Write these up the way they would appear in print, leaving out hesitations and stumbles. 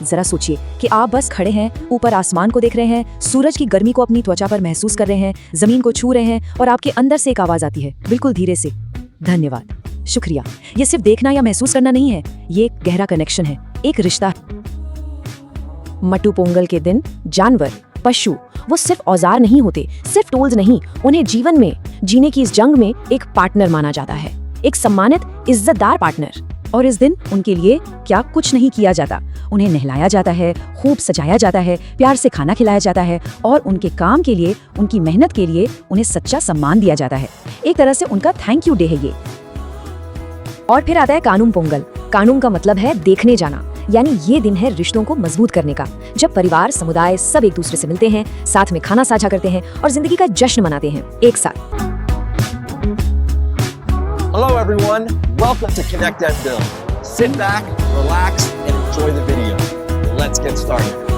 जरा सोचिए कि आप बस खड़े हैं, ऊपर आसमान को देख रहे हैं, सूरज की गर्मी को अपनी त्वचा पर महसूस कर रहे हैं, जमीन को छू रहे हैं और आपके अंदर से एक आवाज आती है, बिल्कुल धीरे से, धन्यवाद, शुक्रिया। ये सिर्फ देखना या महसूस करना नहीं है, ये एक गहरा कनेक्शन है, एक रिश्ता है। मट्टू पोंगल के दिन जानवर, पशु, वो सिर्फ औजार नहीं होते, सिर्फ टूल्स नहीं, उन्हें जीवन में जीने की इस जंग में एक पार्टनर माना जाता है, एक सम्मानित, इज्जतदार पार्टनर। और इस दिन उनके लिए क्या कुछ नहीं किया जाता, उन्हें नहलाया जाता है, खूब सजाया जाता है, प्यार से खाना खिलाया जाता है और उनके काम के लिए, उनकी मेहनत के लिए उन्हें सच्चा सम्मान दिया जाता है। एक तरह से उनका थैंक यू डे है ये। और फिर आता है कानुम पोंगल। कानुम का मतलब है देखने जाना, यानी ये दिन है रिश्तों को मजबूत करने का, जब परिवार, समुदाय सब एक दूसरे से मिलते हैं, साथ में खाना साझा करते हैं और जिंदगी का जश्न मनाते हैं एक साथ। Hello everyone, welcome to Connect and Build. Sit back, relax, and enjoy the video. Let's get started.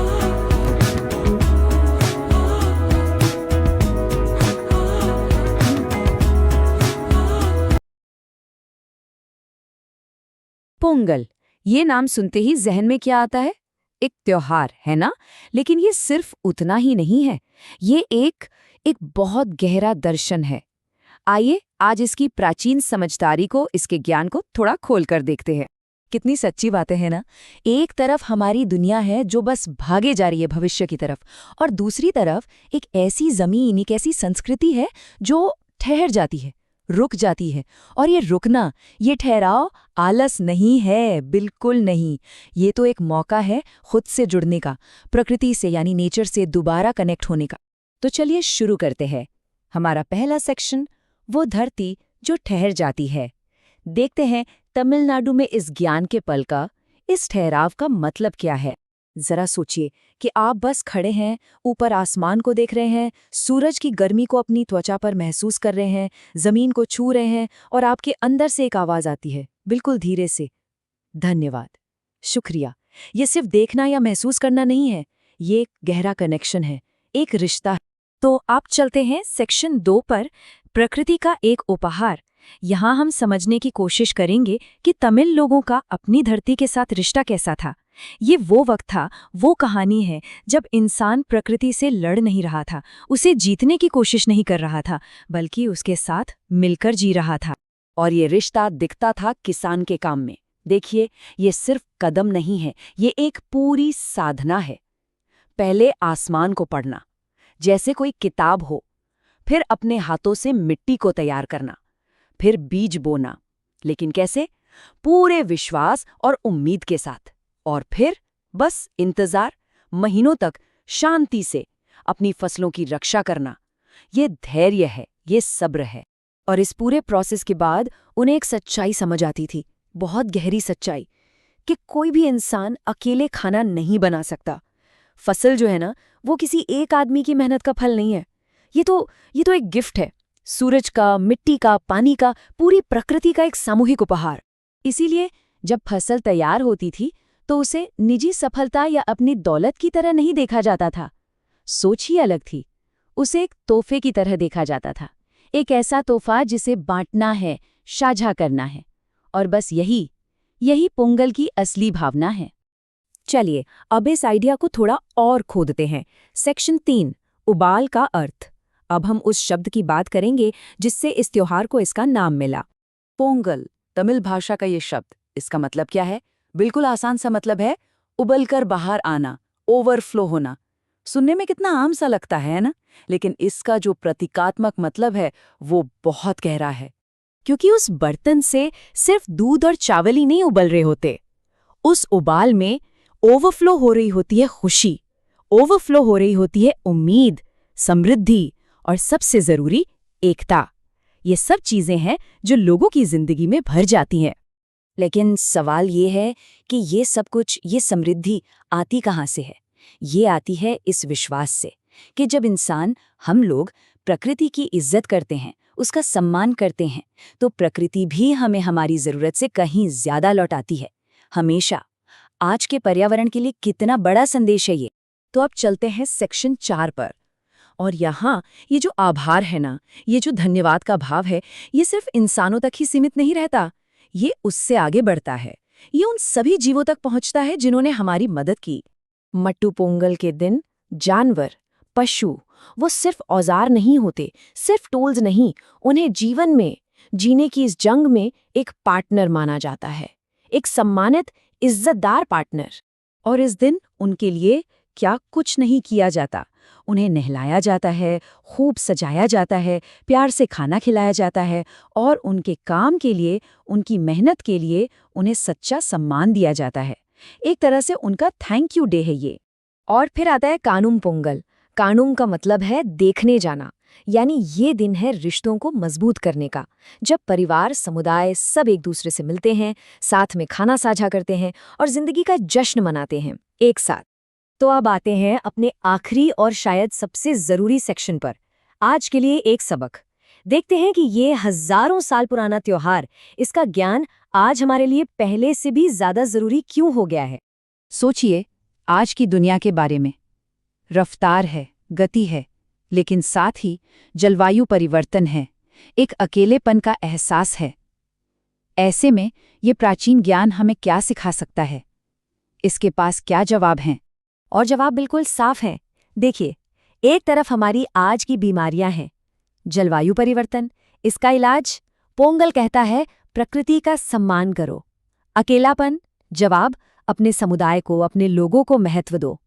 Pongal, ये नाम सुनते ही जहन में क्या आता है? एक त्योहार, है ना? लेकिन ये सिर्फ उतना ही नहीं है, ये एक बहुत गहरा दर्शन है। आइए आज इसकी प्राचीन समझदारी को, इसके ज्ञान को थोड़ा खोल कर देखते हैं। कितनी सच्ची बातें हैं ना। एक तरफ हमारी दुनिया है जो बस भागे जा रही है भविष्य की तरफ, और दूसरी तरफ एक ऐसी जमीन, एक ऐसी संस्कृति है जो ठहर जाती है, रुक जाती है। और ये रुकना, ये ठहराव आलस नहीं है, बिल्कुल नहीं। ये तो एक मौका है खुद से जुड़ने का, प्रकृति से यानी नेचर से दोबारा कनेक्ट होने का। तो चलिए शुरू करते हैं हमारा पहला सेक्शन, वो धरती जो ठहर जाती है। देखते हैं तमिलनाडु में इस ज्ञान के पल का, इस ठहराव का मतलब क्या है। जरा सोचिए कि आप बस खड़े हैं, ऊपर आसमान को देख रहे हैं, सूरज की गर्मी को अपनी त्वचा पर महसूस कर रहे हैं, जमीन को छू रहे हैं और आपके अंदर से एक आवाज आती है, बिल्कुल धीरे से, धन्यवाद, शुक्रिया। ये सिर्फ देखना या महसूस करना नहीं है, ये एक गहरा कनेक्शन है, एक रिश्ता है। तो आप चलते हैं सेक्शन 2 पर, प्रकृति का एक उपहार। यहाँ हम समझने की कोशिश करेंगे कि तमिल लोगों का अपनी धरती के साथ रिश्ता कैसा था। ये वो वक्त था, वो कहानी है जब इंसान प्रकृति से लड़ नहीं रहा था, उसे जीतने की कोशिश नहीं कर रहा था, बल्कि उसके साथ मिलकर जी रहा था। और ये रिश्ता दिखता था किसान के काम में। देखिए, ये सिर्फ कदम नहीं है, ये एक पूरी साधना है। पहले आसमान को पढ़ना, जैसे कोई किताब हो, फिर अपने हाथों से मिट्टी को तैयार करना, फिर बीज बोना, लेकिन कैसे? पूरे विश्वास और उम्मीद के साथ। और फिर बस इंतजार, महीनों तक शांति से अपनी फसलों की रक्षा करना। ये धैर्य है, ये सब्र है। और इस पूरे प्रोसेस के बाद उन्हें एक सच्चाई समझ आती थी, बहुत गहरी सच्चाई, कि कोई भी इंसान अकेले खाना नहीं बना सकता। फसल जो है ना, वो किसी एक आदमी की मेहनत का फल नहीं है। ये तो एक गिफ्ट है, सूरज का, मिट्टी का, पानी का, पूरी प्रकृति का एक सामूहिक उपहार। इसीलिए जब फसल तैयार होती थी तो उसे निजी सफलता या अपनी दौलत की तरह नहीं देखा जाता था। सोच ही अलग थी। उसे एक तोहफे की तरह देखा जाता था, एक ऐसा तोहफा जिसे बांटना है, साझा करना है। और बस यही पोंगल की असली भावना है। चलिए अब इस आइडिया को थोड़ा और खोदते हैं। सेक्शन 3, उबाल का अर्थ। अब हम उस शब्द की बात करेंगे जिससे इस त्योहार को इसका नाम मिला, पोंगल। तमिल भाषा का ये शब्द, इसका मतलब क्या है? बिल्कुल आसान सा मतलब है उबलकर बाहर आना, ओवरफ्लो होना। सुनने में कितना आम सा लगता है ना, लेकिन इसका जो प्रतीकात्मक मतलब है वो बहुत गहरा है। क्योंकि उस बर्तन से सिर्फ दूध और चावल ही नहीं उबल रहे होते, उस उबाल में ओवरफ्लो हो रही होती है खुशी, ओवरफ्लो हो रही होती है उम्मीद, समृद्धि और सबसे जरूरी एकता। ये सब चीजें हैं जो लोगों की जिंदगी में भर जाती हैं। लेकिन सवाल ये है कि ये सब कुछ, ये समृद्धि आती कहाँ से है? ये आती है इस विश्वास से कि जब इंसान, हम लोग प्रकृति की इज्जत करते हैं, उसका सम्मान करते हैं, तो प्रकृति भी हमें हमारी जरूरत से कहीं ज्यादा लौटाती है, हमेशा। आज के पर्यावरण के लिए कितना बड़ा संदेश है ये। तो अब चलते हैं सेक्शन 4 पर। और यहाँ ये जो आभार है ना, ये जो धन्यवाद का भाव है, ये सिर्फ इंसानों तक ही सीमित नहीं रहता, ये उससे आगे बढ़ता है। ये उन सभी जीवों तक पहुंचता है जिन्होंने हमारी मदद की। मट्टू पोंगल के दिन जानवर, पशु, वो सिर्फ औजार नहीं होते, सिर्फ टूल्स नहीं, उन्हें जीवन में जीने की इस जंग में एक पार्टनर माना जाता है, एक सम्मानित, इज्जतदार पार्टनर। और इस दिन उनके लिए क्या कुछ नहीं किया जाता। उन्हें नहलाया जाता है, खूब सजाया जाता है, प्यार से खाना खिलाया जाता है और उनके काम के लिए, उनकी मेहनत के लिए उन्हें सच्चा सम्मान दिया जाता है। एक तरह से उनका थैंक यू डे है ये। और फिर आता है कानुम पोंगल। कानुम का मतलब है देखने जाना, यानी ये दिन है रिश्तों को मजबूत करने का, जब परिवार, समुदाय सब एक दूसरे से मिलते हैं, साथ में खाना साझा करते हैं और जिंदगी का जश्न मनाते हैं एक साथ। तो अब आते हैं अपने आखिरी और शायद सबसे जरूरी सेक्शन पर। आज के लिए एक सबक। देखते हैं कि ये हजारों साल पुराना त्योहार, इसका ज्ञान आज हमारे लिए पहले से भी ज्यादा जरूरी क्यों हो गया है। सोचिए आज की दुनिया के बारे में। रफ्तार है, गति है, लेकिन साथ ही जलवायु परिवर्तन है, एक अकेलेपन का एहसास है। ऐसे में ये प्राचीन ज्ञान हमें क्या सिखा सकता है? इसके पास क्या जवाब हैं? और जवाब बिल्कुल साफ है। देखिए, एक तरफ हमारी आज की बीमारियां हैं, जलवायु परिवर्तन, इसका इलाज पोंगल कहता है प्रकृति का सम्मान करो। अकेलापन, जवाब अपने समुदाय को, अपने लोगों को महत्व दो।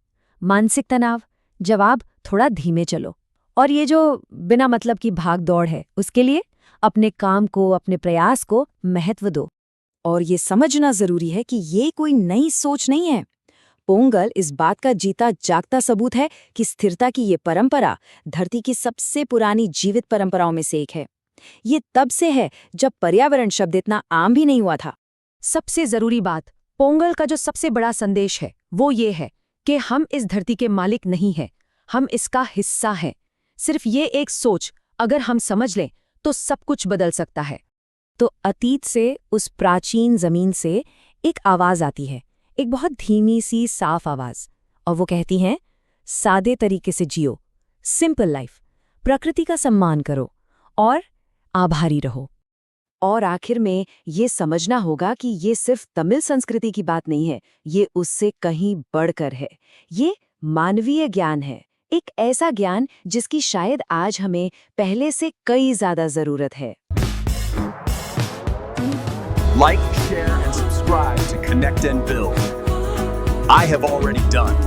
मानसिक तनाव, जवाब थोड़ा धीमे चलो। और ये जो बिना मतलब की भाग दौड़ है, उसके लिए अपने काम को, अपने प्रयास को महत्व दो। और ये समझना जरूरी है कि ये कोई नई सोच नहीं है। पोंगल इस बात का जीता जागता सबूत है कि स्थिरता की ये परंपरा धरती की सबसे पुरानी जीवित परंपराओं में से एक है। ये तब से है जब पर्यावरण शब्द इतना आम भी नहीं हुआ था। सबसे जरूरी बात, पोंगल का जो सबसे बड़ा संदेश है वो ये है कि हम इस धरती के मालिक नहीं हैं, हम इसका हिस्सा हैं। सिर्फ ये एक सोच अगर हम समझ लें तो सब कुछ बदल सकता है। तो अतीत से, उस प्राचीन जमीन से एक आवाज आती है, एक बहुत धीमी सी साफ आवाज, और वो कहती है सादे तरीके से जियो, सिंपल लाइफ, प्रकृति का सम्मान करो और आभारी रहो। और आखिर में ये समझना होगा कि ये सिर्फ तमिल संस्कृति की बात नहीं है, ये उससे कहीं बढ़कर है। ये मानवीय ज्ञान है, एक ऐसा ज्ञान जिसकी शायद आज हमें पहले से कई ज्यादा जरूरत है। Like, share, and subscribe to Connect and Build. I have already done.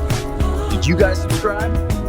Did you guys subscribe?